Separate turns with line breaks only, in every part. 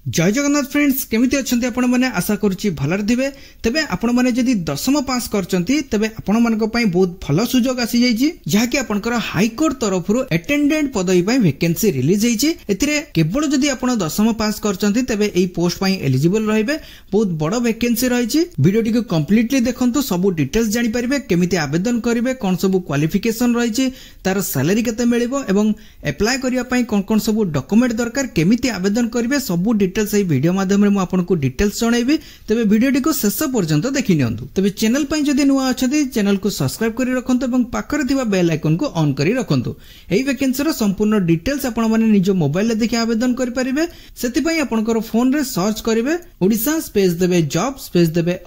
जय जगन्नाथ फ्रेंड्स केमिति अछंती आपण माने आशा करूची भलर दिबे तबे आपण माने जदी दशम पास करचंती तबे आपण मानको पई बहुत भलो सुजोग आसी जाईची जहा कि आपनकर हाई कोर्ट तरफरु अटेंडेंट पदवी पई वैकेंसी रिलीज हेची एतिरे केवल जदी आपण दशम पास करचंती तबे एई पोस्ट पई एलिजिबल रहबे बहुत बड़ वैकेंसी रहिची वीडियोटी को कंप्लीटली देखंतु सब डिटेल्स जानि परिबे केमिति आवेदन करिवे कोन सब क्वालिफिकेशन रहिची तार सैलरी केते मिलिबो एवं अप्लाई करिया पई कोन कोन सब डॉक्यूमेंट दरकार केमिति आवेदन करिवे सब डिटेल्स एई वीडियो माध्यम रे मु आपनको डिटेल्स जणाइबी तबे वीडियोटी को शेष पर्यंत देखि नियंतु तबे चैनल पई जदी नुवा अछथि चैनल को सब्सक्राइब करि रखंतु एवं पाखरे थिबा बेल आइकन को ऑन करि रखंतु एई वैकेंसी रो संपूर्ण डिटेल्स आपण माने निजो मोबाइल रे देखि आवेदन करि परिबे सेति पई आपनकर फोन रे सर्च करिवे ओडिसा स्पेस देबे जॉब स्पेस देबे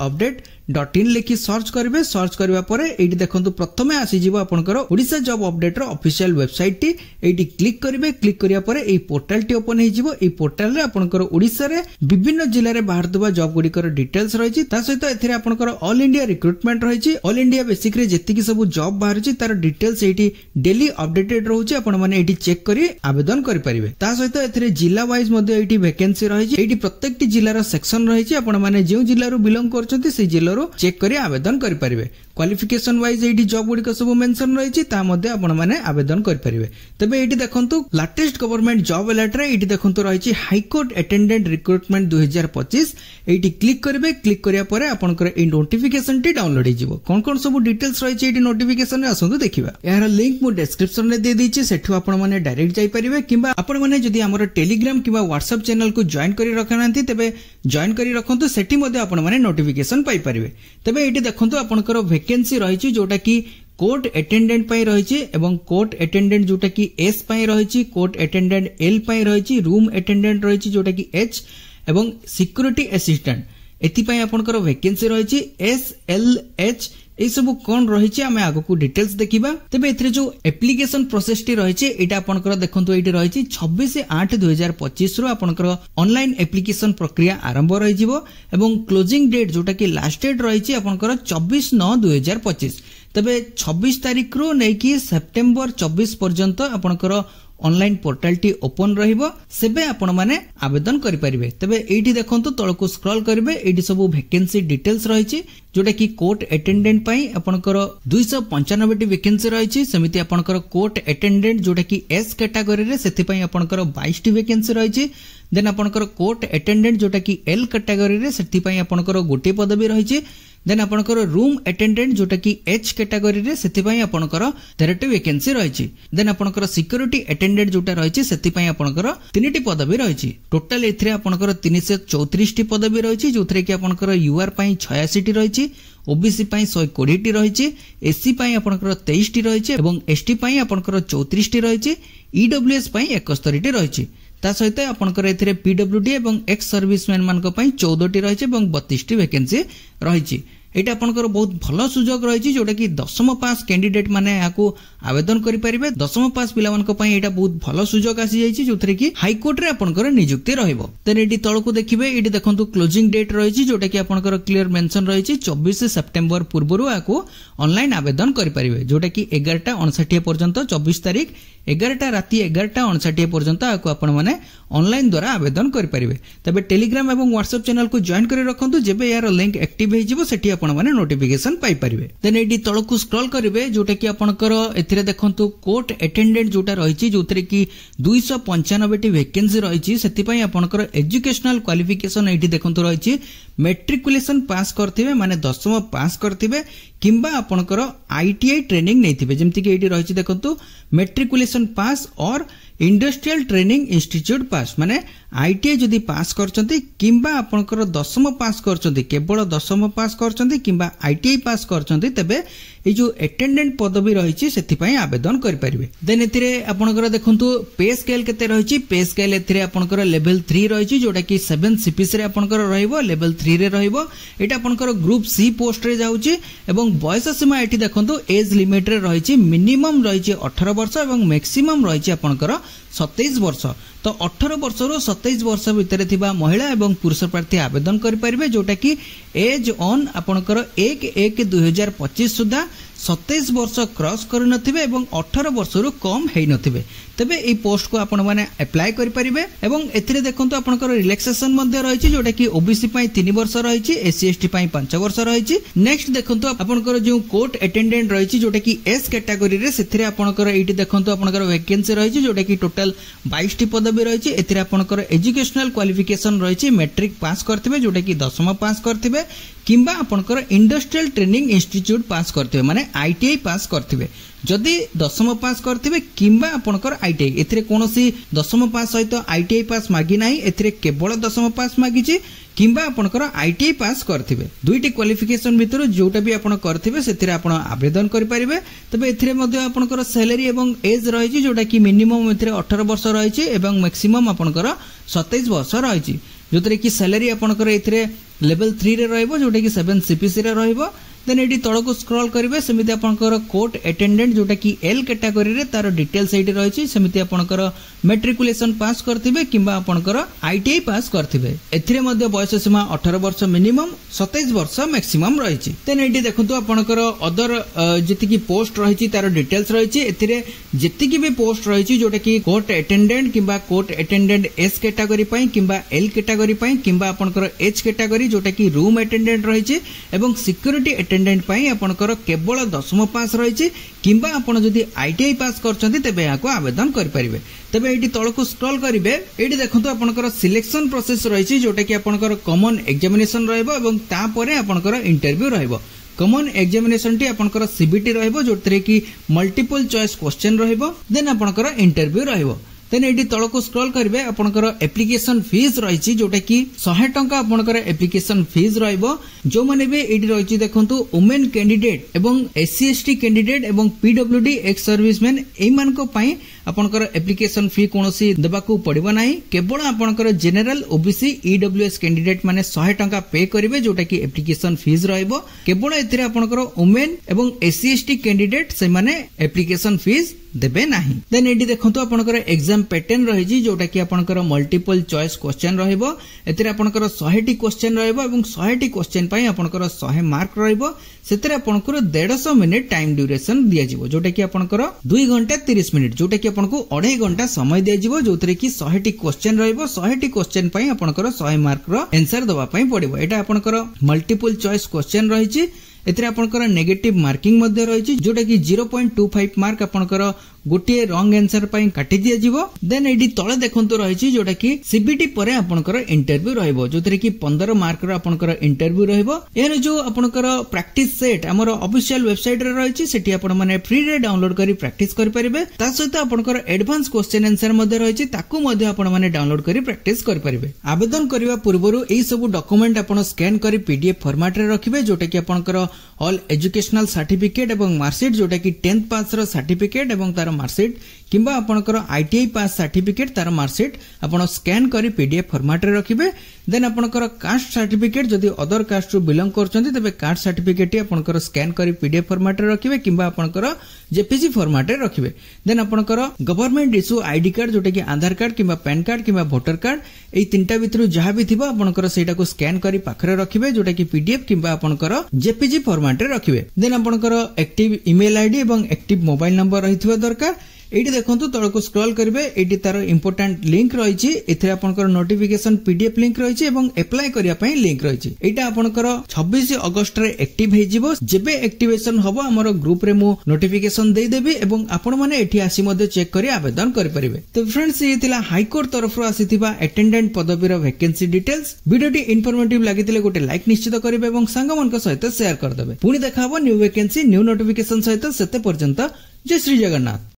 update.in लिखि सर्च करिवे सर्च करबा परे एठी देखंतु प्रथमे आसी जीवो आपनकर ओडिसा जॉब अपडेट रो ऑफिशियल वेबसाइट टी एठी क्लिक करिवे क्लिक करिया परे एई पोर्टल टी ओपन हे जीवो एई पोर्टल रे आपनकर ओडिसा रे विभिन्न जिल्ला रे बाहर दुबा जॉब गुडी कर डिटेल्स रहिछि ता सहित एथिरे आपनकर ऑल इंडिया रिक्रूटमेंट रहिछि ऑल इंडिया बेसिक रे जेतिकि सब जॉब बाहर छि तार डिटेल्स एठी डेली अपडेटेड रहउछि आपण माने एठी चेक करी आवेदन करि परिबे ता सहित एथिरे जिल्ला वाइज मध्ये एठी वैकेंसी रहिछि एठी प्रत्येकटी जिल्ला रो सेक्शन रहिछि आपण माने जे जिल्ला रो बिलोंग करछन्ति से जिल्ला चेक करी आवेदन करि परिबे क्वालिफिकेशन वाइज एठी जॉब गुडी सब मेंशन रहिछि ता मध्ये आपण माने आवेदन करि परिबे तबे एठी देखंतु लेटेस्ट गवर्नमेंट जॉब अलर्ट रे एठी देखंतु रहिछि हाई कोर्ट अटेंडेंट रिक्रूटमेंट 2025 एठी क्लिक करिवे क्लिक करिया परे आपनकर ए नोटिफिकेशन टी डाउनलोड हे जिवो कोन कोन सब डिटेल्स रहिछि एठी नोटिफिकेशन रे आसंतु देखिबा यार लिंक मु डिस्क्रिप्शन रे दे दिछि सेठु आपण माने डायरेक्ट जाई परिबे किबा आपण माने जदी हमर टेलीग्राम किबा व्हाट्सएप चैनल को जॉइन करि रखनांती तबे जॉइन करि रखंतु सेठी मध्ये आपण माने नोटिफिकेशन पाई परिबे तबे एठी देखंतु आपनकर वैकेंसी रहिछि जोटा कि कोर्ट अटेंडेंट पई रहिछि एवं कोर्ट अटेंडेंट जोटा कि एस पई रहिछि कोर्ट अटेंडेंट एल पई रहिछि रूम अटेंडेंट रहिछि जोटा कि एच एवं सिक्योरिटी असिस्टेंट एति पई आपनकर वैकेंसी रहिछि एस एल एच ए सब कोन रहिछि आमे आगो को डिटेल्स देखिबा तबे एथरे जो एप्लीकेशन प्रोसेस टी रहिछि एटा आपनकर देखंतु एटी रहिछि 26/8/2025 रो आपनकर ऑनलाइन एप्लीकेशन प्रक्रिया आरंभ रहि जिवो एवं क्लोजिंग डेट जोटा कि लास्ट डेट रहिछि आपनकर 24/9/2025 तबे 26 तारिख रो नै कि सेप्टेम्बर 24 पर्यंत आपनकर ऑनलाइन पोर्टल टी ओपन रहिबो सेबे आपण माने आवेदन करि परिबे तबे एठी देखंतु तळको स्क्रॉल करिवे एठी सब वैकेंसी डिटेल्स रहिछि जोटा कि कोर्ट अटेंडेंट पई आपनकर 295 टी वैकेंसी रहिछि समिति आपनकर कोर्ट अटेंडेंट जोटा कि एस कैटेगरी रे सेति पई आपनकर 22 टी वैकेंसी रहिछि देन आपनकर कोर्ट अटेंडेंट जोटा कि एल कैटेगरी रे सेति पई आपनकर गोटे पदवी रहिछि देन आपनकर रूम अटेंडेंट जोटा कि एच कैटेगरी रे सेति पई आपनकर 13 टी वैकेंसी रहिछि देन आपनकर सिक्योरिटी अटेंडेंट जोटा रहिछि सेति पई आपनकर 3 टी पदवी रहिछि टोटल एथरे आपनकर 334 टी पदवी रहिछि जोथरे कि आपनकर यूआर पई 86 टी रहिछि ओबीसी पई 120 टी रहिछि एससी पई आपनकर 23 टी रहिछि एवं एसटी पई आपनकर 34 टी रहिछि ईडब्ल्यूएस पई 71 टी रहिछि ता सहित आपनकर एथिरे पीडब्ल्यूडी एवं एक्स सर्विसमैन मानक पई 14 टी रहिछि एवं 32 टी वैकेंसी रहिछि एटा आपनकर बहुत भलो सुजोग रहिछि जोटा कि दशम पास कैंडिडेट माने याकू आवेदन करि परिबे दशम पास पिला मानक पई एटा बहुत भलो सुजोग आसी जाइछि जोथरे कि हाई कोर्ट रे आपनकर नियुक्ति रहइबो देन एटी तळको देखिबे एटी देखंतु क्लोजिंग डेट रहिछि जोटा कि आपनकर क्लियर मेंशन रहिछि 24 सेप्टेम्बर पूर्वरु याकू ऑनलाइन आवेदन करि परिबे जोटा कि 11:59 पर्यंत 24 तारिख 11टा राती 11:59 पर्यंत याकू आपण माने ऑनलाइन द्वारा आवेदन करि परिबे तबे टेलीग्राम एवं व्हाट्सएप चैनल को जॉइन करि रखंतु जेबे यार लिंक एक्टिव हे जिवो सेठी आपण माने नोटिफिकेशन पाई परिबे देन एडी तळको स्क्रॉल करिवे जोटा कि आपनकर एथिरे देखंतु कोर्ट अटेंडेंट जोटा रहिछि जोथरे कि 295 टी वैकेंसी रहिछि सेति पई आपनकर एजुकेशनल क्वालिफिकेशन एठी देखंतु रहिछि मैट्रिकुलेशन पास करथिबे माने दशम पास करथिबे किंबा आपनकर आईटीआई ट्रेनिंग नैथिबे जेमति कि एठी रहिछि देखंतु मैट्रिकुलेशन पास और इंडस्ट्रियल ट्रेनिंग इंस्टीट्यूट पास माने आईटीआई जदी पास करचंती किंबा आपनकर दशम पास करचंती केवल दशम पास करचंती किंबा आईटीआई पास करचंती तबे ए जो अटेंडेंट पदवी रहिछि सेति पई आवेदन करि परिबे देन एथिरे आपनकर देखंतु पे स्केल केते रहिछि पे स्केल एथिरे आपनकर लेवल 3 रहिछि जोटा कि 7 सीपीसी रे आपनकर रहइबो लेवल 3 रे रहइबो एटा आपनकर ग्रुप सी पोस्ट रे जाउछि एवं बयस सीमा एठी देखंतु एज लिमिट रे रहिछि मिनिमम रहिछि 18 वर्ष एवं मैक्सिमम रहिछि आपनकर 27 वर्ष तो 18 वर्ष रो 27 वर्ष भितर थिबा महिला एवं पुरुष प्रार्थी आवेदन करि परिबे जोटा कि एज ऑन आपनकर 1/1/2025 सुधा 27 वर्ष क्रॉस करि नथिबे एवं 18 वर्ष रु कम हेई नथिबे तबे ए पोस्ट को आपण माने अप्लाई करि परिबे एवं एथिरे देखंतु आपनकर रिलैक्सेशन मध्ये रहिछि जोटा कि ओबीसी पई 3 वर्ष रहिछि एससी एसटी पई 5 वर्ष रहिछि नेक्स्ट देखंतु आपनकर जो कोर्ट अटेंडेंट रहिछि जोटा कि एस कैटेगरी रे सेथिरे आपनकर एठी देखंतु आपनकर वैकेंसी रहिछि जोटा कि टोटल 22 टी पदवी रहिछि एथिरे आपनकर एजुकेशनल क्वालिफिकेशन रहिछि मैट्रिक पास करथिबे जोटा कि 10मा पास करथिबे किंबा आपनकर इंडस्ट्रियल ट्रेनिंग इंस्टीट्यूट पास करथिबे माने आईटीआई पास करथिबे जदि 10मा पास करथिबे किंबा आपनकर आईटीआई एथिरे कोनोसी 10मा पास सहित आईटीआई पास मागी नाही एथिरे केवल 10मा पास मागीछि किंबा आपनकर आईटीआई पास करथिबे दुईटी क्वालिफिकेशन भितर जोटा भी आपण करथिबे सेथिरे आपण आवेदन करि परिबे तबे एथिरे मध्ये आपनकर सैलरी एवं एज रहिछि जोटा कि मिनिमम एथिरे 18 वर्ष रहिछि एवं मैक्सिमम आपनकर 27 वर्ष रहिछि जोतरे कि सैलरी आपनकर एथिरे लेवल 3 रे रहइबो जोटा कि 7 सीपीसी रे रहइबो देन एडी तळको स्क्रॉल करिवे सेमिति आपनकर कोर्ट अटेंडेंट जोटा कि एल कैटेगरी रे तार डिटेल्स एडी रहिछि सेमिति आपनकर मैट्रिकुलेशन पास करथिबे किंबा आपनकर आईटीआई पास करथिबे एथिरे मध्ये बयस सीमा 18 वर्ष मिनिमम 27 वर्ष मैक्सिमम रहिछि देन एडी देखंतु आपनकर अदर जति कि पोस्ट रहिछि तार डिटेल्स रहिछि एथिरे जति कि भी पोस्ट रहिछि जोटा कि कोर्ट अटेंडेंट किंबा कोर्ट अटेंडेंट एस कैटेगरी पई किंबा एल कैटेगरी पई किंबा आपनकर एच कैटेगरी जोटा कि रूम अटेंडेंट रहिछि एवं सिक्योरिटी अटेंडेंट पई आपनकर केवल 10मा पास रहिछि किंबा आपण जदि आईटीआई पास करछन्ती तबे याको आवेदन करि परिबे तबे एडी तळको स्क्रॉल करिवे एडी देखंतु आपनकर सिलेक्शन प्रोसेस रहिछि जोटा कि आपनकर कॉमन एग्जामिनेशन रहइबो एवं ता परे आपनकर इंटरव्यू रहइबो कॉमन एग्जामिनेशन टी आपनकर सीबीटी रहइबो जोतरे कि मल्टीपल चॉइस क्वेश्चन रहइबो देन आपनकर इंटरव्यू रहइबो देन एडी तळको स्क्रॉल करिवे आपनकर एप्लिकेशन फीस रहिछि जोटा कि 100 टंका आपनकर एप्लिकेशन फीस रहइबो जो माने बे एडी रहिछि देखंतु वुमेन कैंडिडेट एवं एससी एसटी कैंडिडेट एवं पीडब्ल्यूडी एक्स सर्विसमैन एई मानको पई आपनकर एप्लिकेशन फी कोनोसी देबाकू पड़िबो नाही केवल आपनकर जनरल ओबीसी ईडब्ल्यूएस कैंडिडेट माने 100 टंका पे करिवे जोटा कि एप्लिकेशन फीस रहइबो केवल एथिरे आपनकर वुमेन एवं एससी एसटी कैंडिडेट से माने एप्लिकेशन फीस देबे नाही देन एडी देखंतु आपनकर एग्जाम पैटर्न रहिछि जोटा कि आपनकर मल्टीपल चॉइस क्वेश्चन रहइबो एथिरे आपनकर 100 टी क्वेश्चन रहइबो एवं 100 टी क्वेश्चन पई आपनकर 100 मार्क रहइबो सेतरे आपनकर 150 मिनिट टाइम ड्यूरेशन दिया जिवो जोटा कि आपनकर 2 घंटा 30 मिनिट जोटा कि आपनको 2.5 घंटा समय दिया जिवो जोतरे कि 100 टी क्वेश्चन रहइबो 100 टी क्वेश्चन पई आपनकर 100 मार्क रो आंसर दबा पई पड़िबो एटा आपनकर मल्टीपल चॉइस क्वेश्चन रहिछि एथिरे आपनकर नेगेटिव मार्किंग मध्ये रहिछि जोटा कि 0.25 मार्क आपनकर गोटे रॉन्ग आंसर पई काटी दिया जिवो देन एडी तळे देखंतु रहिछि जोटा कि सीबीटी परे आपनकर इंटरव्यू रहइबो जोतरे कि 15 मार्क रो आपनकर इंटरव्यू रहइबो एनो जो आपनकर प्रैक्टिस सेट हमर ऑफिशियल वेबसाइट रे रहिछि सेठी आपण माने फ्री रे डाउनलोड करी प्रैक्टिस करि परिबे ता सहित आपनकर एडवांस क्वेश्चन आंसर मध्ये रहिछि ताकू मध्ये आपण माने डाउनलोड करी प्रैक्टिस करि परिबे आवेदन करिवा पूर्वरु एई सब डॉक्यूमेंट आपण स्कैन करी पीडीएफ फॉर्मेट रे रखिबे जोटा कि आपनकर ऑल एजुकेशनल सर्टिफिकेट एवं मार्कशीट जोटा कि 10th पास रो सर्टिफिकेट एवं तार मार्कशीट किंबा आपनकर आईटीआई पास सर्टिफिकेट तार मार्कशीट आपण स्कैन करी पीडीएफ फॉर्मेट रे रखिबे देन आपनकर कास्ट सर्टिफिकेट जदि अदर कास्ट रु बिलोंग करचंती तबे कास्ट सर्टिफिकेट आपनकर स्कैन करी पीडीएफ फॉर्मेट रे रखिबे किंबा आपनकर जेपीजी फॉर्मेट रे रखिबे देन आपनकर गवर्नमेंट इशू आईडी कार्ड जोटा कि आधार कार्ड किंबा पैन कार्ड किंबा वोटर कार्ड एई तीनटा भितरु जहा भी थिबा आपनकर सेटा को स्कैन करी पाखरे रखिबे जोटा कि पीडीएफ किंबा आपनकर जेपीजी फॉर्मेट रे रखिबे देन आपनकर एक्टिव ईमेल आईडी एवं एक्टिव मोबाइल नंबर रहितबा दरकार एटी देखंतु तळको स्क्रॉल करिवे एटी तार इंपोर्टेंट लिंक रहिछि एथिरे आपनकर नोटिफिकेशन पीडीएफ लिंक रहिछि एवं अप्लाई करिया पई लिंक रहिछि एटा आपनकर 26 अगस्त रे एक्टिव हे जिवो जेबे एक्टिवेशन हबो हमर ग्रुप रे मु नोटिफिकेशन देई देबी एवं आपण माने एठी आसी मध्ये चेक करी आवेदन करि परिबे तो फ्रेंड्स ये थिला हाई कोर्ट तरफ रो आसीथिबा अटेंडेंट पदवी रो वैकेंसी डिटेल्स वीडियोटी इंफॉर्मेटिव लागितिले गोटे लाइक निश्चित करिवे एवं सांगमनक सहित शेयर कर देबे पुनी देखाबो न्यू वैकेंसी न्यू नोटिफिकेशन सहित सेते पर्यंत जय श्री जगन्नाथ।